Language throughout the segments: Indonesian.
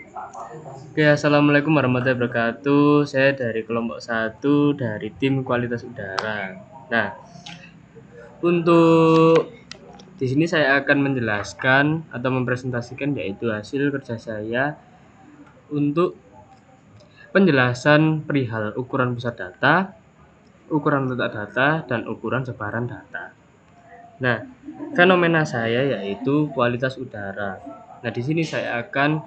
Oke, assalamualaikum warahmatullahi wabarakatuh. Saya dari kelompok satu dari tim kualitas udara. Nah, untuk di sini saya akan menjelaskan atau mempresentasikan yaitu hasil kerja saya untuk penjelasan perihal ukuran pusat data, ukuran letak data, dan ukuran sebaran data. Nah, fenomena saya yaitu kualitas udara. Nah, di sini saya akan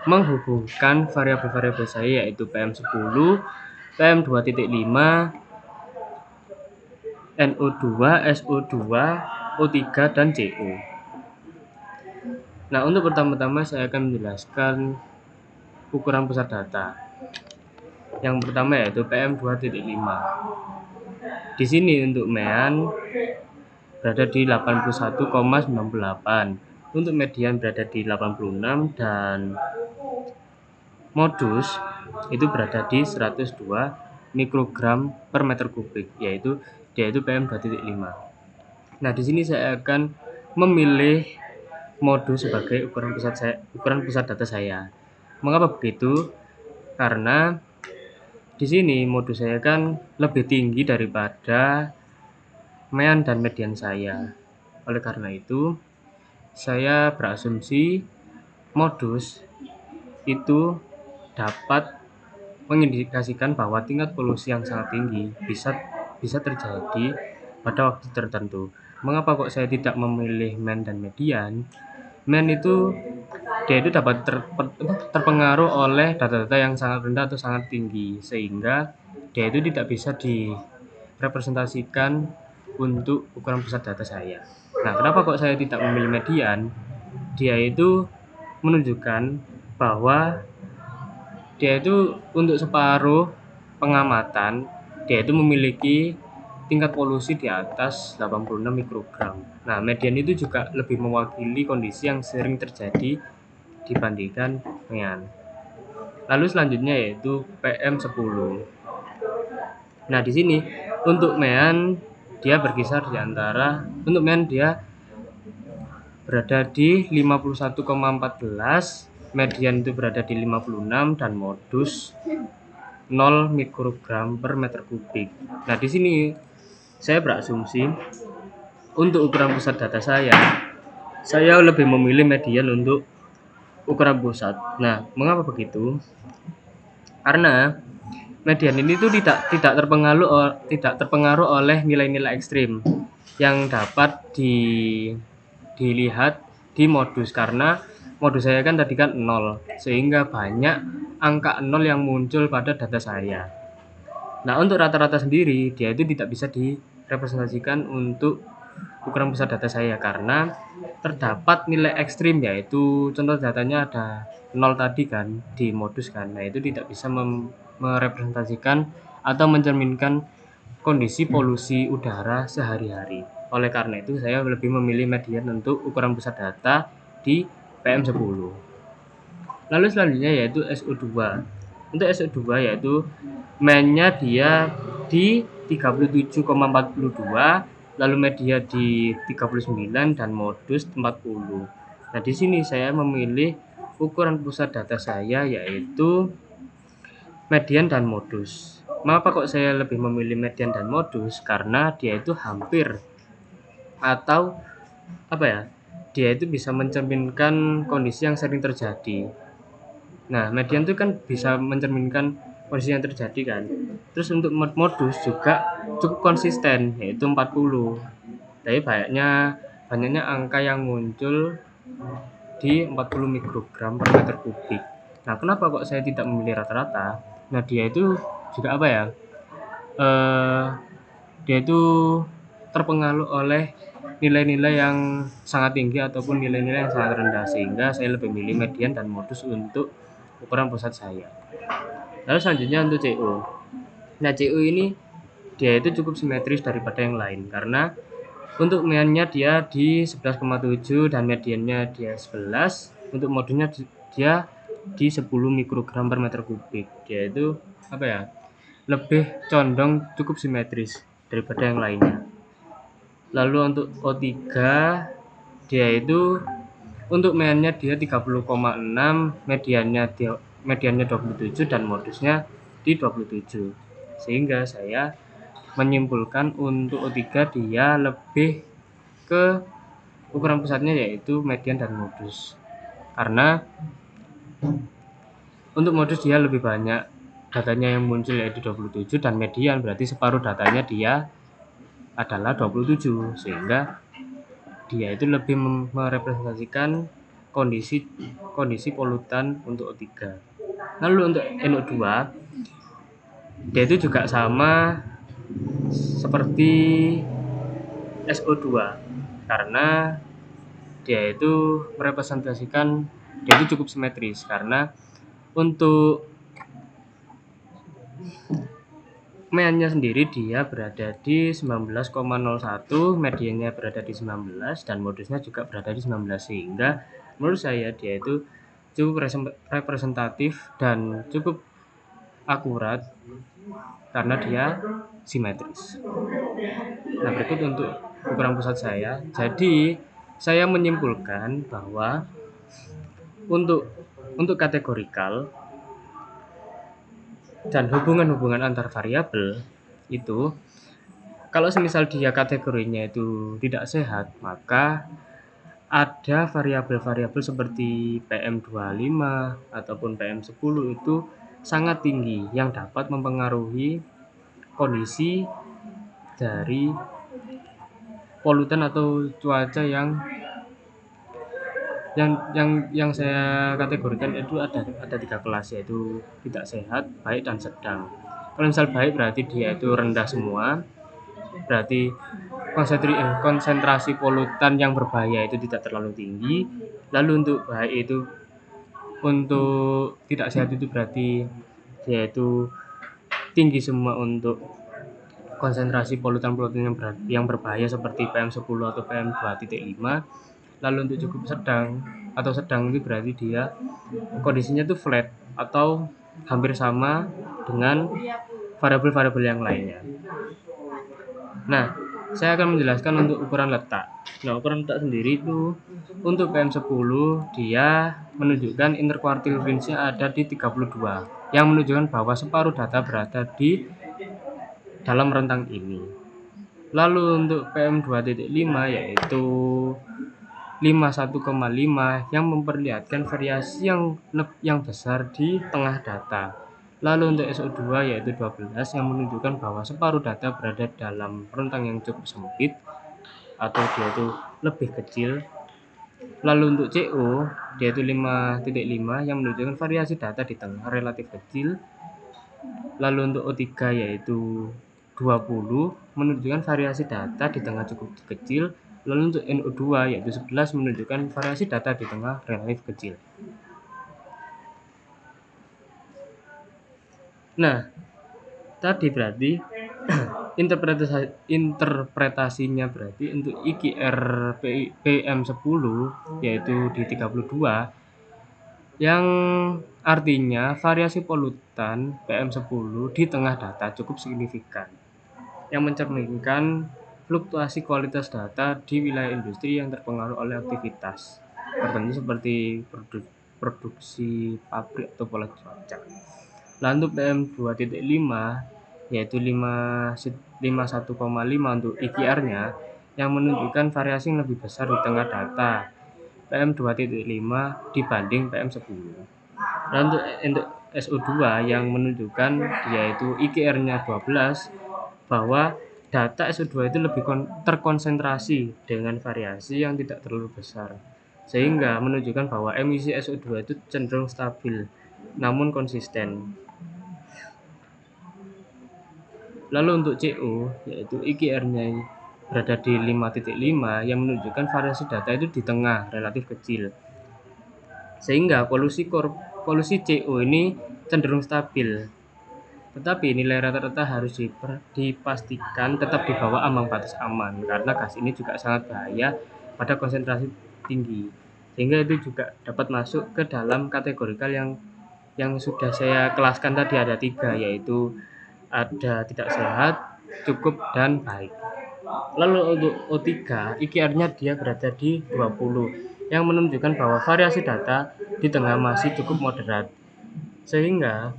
menghubungkan variabel-variabel saya yaitu PM10, PM2.5, NO2, SO2, O3, dan CO. Nah, untuk pertama-tama saya akan menjelaskan ukuran pusat data. Yang pertama yaitu PM2.5. Di sini untuk mean berada di 81,98. Untuk median berada di 86 dan modus itu berada di 102 mikrogram per meter kubik, yaitu PM2.5. Nah, di sini saya akan memilih modus sebagai ukuran pusat data saya. Mengapa begitu? Karena di sini modus saya kan lebih tinggi daripada mean dan median saya. Oleh karena itu, saya berasumsi modus itu dapat mengindikasikan bahwa tingkat polusi yang sangat tinggi bisa terjadi pada waktu tertentu. Mengapa kok saya tidak memilih mean dan median? Mean itu dia itu dapat terpengaruh oleh data-data yang sangat rendah atau sangat tinggi, sehingga dia itu tidak bisa direpresentasikan untuk ukuran pusat data saya. Nah, kenapa kok saya tidak memilih median? Dia itu menunjukkan bahwa dia itu untuk separuh pengamatan, dia itu memiliki tingkat polusi di atas 86 mikrogram. Nah, median itu juga lebih mewakili kondisi yang sering terjadi dibandingkan mean. Lalu selanjutnya yaitu PM10. Nah, di sini untuk mean dia berkisar di antara untuk mean dia berada di 51,14, median itu berada di 56 dan modus 0 mikrogram per meter kubik. Nah, di sini saya berasumsi untuk ukuran pusat data saya lebih memilih median untuk ukuran pusat. Nah, mengapa begitu? Karena median ini tuh tidak terpengaruh oleh nilai-nilai ekstrim yang dapat dilihat di modus, karena modus saya kan tadi kan 0, sehingga banyak angka 0 yang muncul pada data saya. Nah, untuk rata-rata sendiri dia itu tidak bisa direpresentasikan untuk ukuran pusat data saya karena terdapat nilai ekstrim, yaitu contoh datanya ada 0 tadi kan di modus kan. Nah, itu tidak bisa merepresentasikan atau mencerminkan kondisi polusi udara sehari-hari. Oleh karena itu saya lebih memilih median untuk ukuran pusat data di PM10. Lalu selanjutnya yaitu SO2. Untuk SO2 yaitu mean-nya dia di 37,42, lalu media di 39 dan modus 40. Nah, di sini saya memilih ukuran pusat data saya yaitu median dan modus. Mengapa kok saya lebih memilih median dan modus? Karena dia itu hampir atau apa ya? Dia itu bisa mencerminkan kondisi yang sering terjadi. Nah, median itu kan bisa mencerminkan kondisi yang terjadi kan. Terus untuk modus juga cukup konsisten yaitu 40. Tapi banyaknya angka yang muncul di 40 mikrogram per meter kubik. Nah, kenapa kok saya tidak memilih rata-rata? Nah, dia itu juga apa ya? Dia itu terpengaruh oleh nilai-nilai yang sangat tinggi ataupun nilai-nilai yang sangat rendah, sehingga saya lebih memilih median dan modus untuk ukuran pusat saya. Lalu selanjutnya untuk CO. Nah, CO ini dia itu cukup simetris daripada yang lain karena untuk mean-nya dia di 11,7 dan mediannya dia 11. Untuk modusnya dia di 10 mikrogram per meter kubik. Dia itu apa ya? Lebih condong cukup simetris daripada yang lainnya. Lalu untuk O3 dia itu Untuk mediannya dia 30,6, mediannya 27 dan modusnya di 27. Sehingga saya menyimpulkan untuk O3 dia lebih ke ukuran pusatnya yaitu median dan modus. Karena untuk modus dia lebih banyak datanya yang muncul yaitu 27 dan median berarti separuh datanya dia adalah 27, sehingga dia itu lebih merepresentasikan kondisi kondisi polutan untuk O3. Lalu untuk NO2 dia itu juga sama seperti SO2 karena dia itu merepresentasikan dia itu cukup simetris karena untuk mediannya sendiri dia berada di 19,01, mediannya berada di 19 dan modusnya juga berada di 19, sehingga menurut saya dia itu cukup representatif dan cukup akurat karena dia simetris. Nah, berikut untuk ukuran pusat saya. Jadi, saya menyimpulkan bahwa untuk kategorikal dan hubungan-hubungan antar variabel itu kalau semisal dia kategorinya itu tidak sehat, maka ada variabel-variabel seperti PM25 ataupun PM10 itu sangat tinggi yang dapat mempengaruhi kondisi dari polutan atau cuaca yang saya kategorikan itu ada 3 kelas, yaitu tidak sehat, baik dan sedang. Kalau misal baik berarti dia itu rendah semua, berarti konsentrasi polutan yang berbahaya itu tidak terlalu tinggi. Lalu untuk baik itu untuk tidak sehat itu berarti dia itu tinggi semua untuk konsentrasi polutan-polutan yang berbahaya seperti PM10 atau PM2.5. Lalu untuk cukup sedang atau sedang itu berarti dia kondisinya itu flat atau hampir sama dengan variabel-variabel yang lainnya. Nah, saya akan menjelaskan untuk ukuran letak. Nah, ukuran letak sendiri itu untuk PM10 dia menunjukkan interquartile range-nya ada di 32 yang menunjukkan bahwa separuh data berada di dalam rentang ini. Lalu untuk PM2.5 yaitu 51,5 yang memperlihatkan variasi yang besar di tengah data. Lalu untuk SO2 yaitu 12 yang menunjukkan bahwa separuh data berada dalam rentang yang cukup sempit atau dia itu lebih kecil. Lalu untuk CO dia itu 5,5 yang menunjukkan variasi data di tengah relatif kecil. Lalu untuk O3 yaitu 20 menunjukkan variasi data di tengah cukup kecil. Lalu untuk NO2 yaitu 11 menunjukkan variasi data di tengah relatif kecil. Nah, tadi berarti interpretasinya berarti untuk IQR PM10 yaitu di 32 yang artinya variasi polutan PM10 di tengah data cukup signifikan yang mencerminkan fluktuasi kualitas data di wilayah industri yang terpengaruh oleh aktivitas tertentu seperti produksi pabrik atau pola cuaca. Lalu untuk PM2.5 yaitu 51,5 untuk IQR-nya yang menunjukkan variasi yang lebih besar di tengah data PM2.5 dibanding PM10. Dan untuk SO2 yang menunjukkan yaitu IQR-nya 12 bahwa data SO2 itu lebih terkonsentrasi dengan variasi yang tidak terlalu besar, sehingga menunjukkan bahwa emisi SO2 itu cenderung stabil namun konsisten. Lalu untuk CO yaitu IQR-nya berada di 5,5 yang menunjukkan variasi data itu di tengah relatif kecil, sehingga polusi CO ini cenderung stabil. Tetapi nilai rata-rata harus dipastikan tetap di bawah ambang batas aman karena gas ini juga sangat bahaya pada konsentrasi tinggi, sehingga itu juga dapat masuk ke dalam kategorikal yang sudah saya kelaskan tadi ada 3, yaitu ada tidak sehat, cukup, dan baik. Lalu untuk O3 IQR-nya dia berada di 20 yang menunjukkan bahwa variasi data di tengah masih cukup moderat, sehingga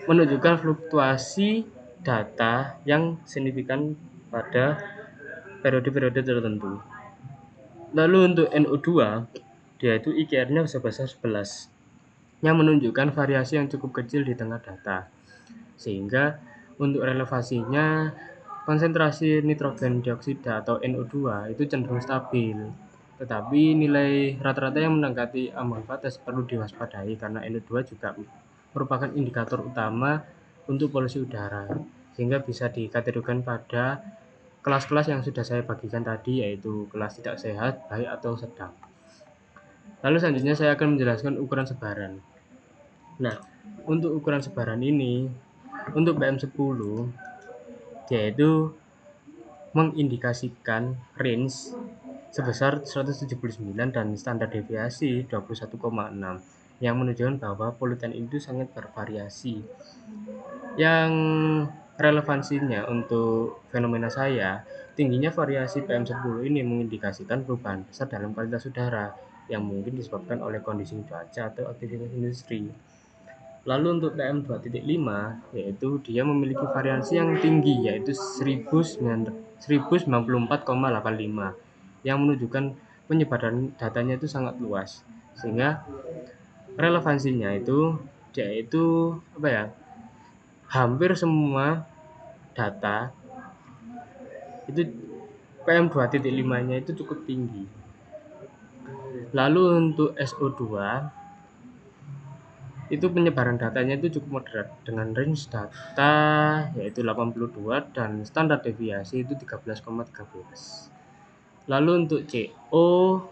menunjukkan fluktuasi data yang signifikan pada periode-periode tertentu. Lalu untuk NO2, dia itu IKR-nya sebesar 11, yang menunjukkan variasi yang cukup kecil di tengah data. Sehingga untuk relevansinya, konsentrasi nitrogen dioksida atau NO2 itu cenderung stabil. Tetapi nilai rata-rata yang mendekati ambang batas perlu diwaspadai karena NO2 juga merupakan indikator utama untuk polusi udara, sehingga bisa dikategorikan pada kelas-kelas yang sudah saya bagikan tadi, yaitu kelas tidak sehat, baik atau sedang. Lalu selanjutnya saya akan menjelaskan ukuran sebaran. Nah, untuk ukuran sebaran ini, untuk PM10, dia itu mengindikasikan range sebesar 179 dan standar deviasi 21,6, yang menunjukkan bahwa polutan itu sangat bervariasi. Yang relevansinya untuk fenomena saya, tingginya variasi PM10 ini mengindikasikan perubahan besar dalam kualitas udara yang mungkin disebabkan oleh kondisi cuaca atau aktivitas industri. Lalu untuk PM2.5, yaitu dia memiliki variasi yang tinggi, yaitu 1094,85, yang menunjukkan penyebaran datanya itu sangat luas, sehingga relevansinya itu yaitu hampir semua data itu PM2.5-nya itu cukup tinggi. Lalu untuk SO2 itu penyebaran datanya itu cukup moderat dengan range data yaitu 82 dan standar deviasi itu 13,13. Lalu untuk CO,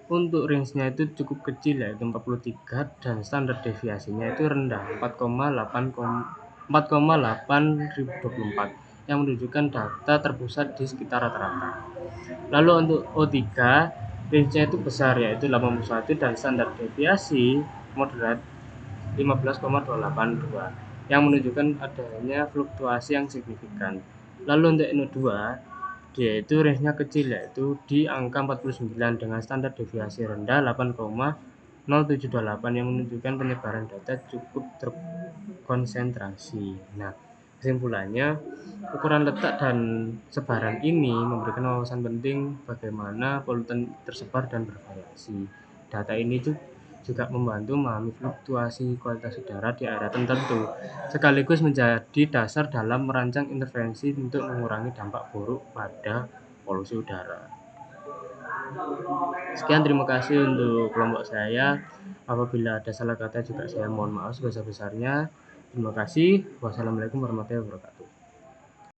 untuk range-nya itu cukup kecil yaitu 43 dan standar deviasinya itu rendah 4,824, yang menunjukkan data terpusat di sekitar rata-rata. Lalu untuk O3, range-nya itu besar yaitu 81 dan standar deviasi moderat 15,282, yang menunjukkan adanya fluktuasi yang signifikan. Lalu untuk NO2, dia itu range-nya kecil yaitu di angka 49 dengan standar deviasi rendah 8,0728, yang menunjukkan penyebaran data cukup terkonsentrasi. Nah, kesimpulannya, ukuran letak dan sebaran ini memberikan wawasan penting bagaimana polutan tersebar dan bervariasi. Data ini juga membantu memahami fluktuasi kualitas udara di area tertentu, sekaligus menjadi dasar dalam merancang intervensi untuk mengurangi dampak buruk pada polusi udara. Sekian, terima kasih untuk kelompok saya. Apabila ada salah kata juga saya mohon maaf sebesar-besarnya. Terima kasih. Wassalamualaikum warahmatullahi wabarakatuh.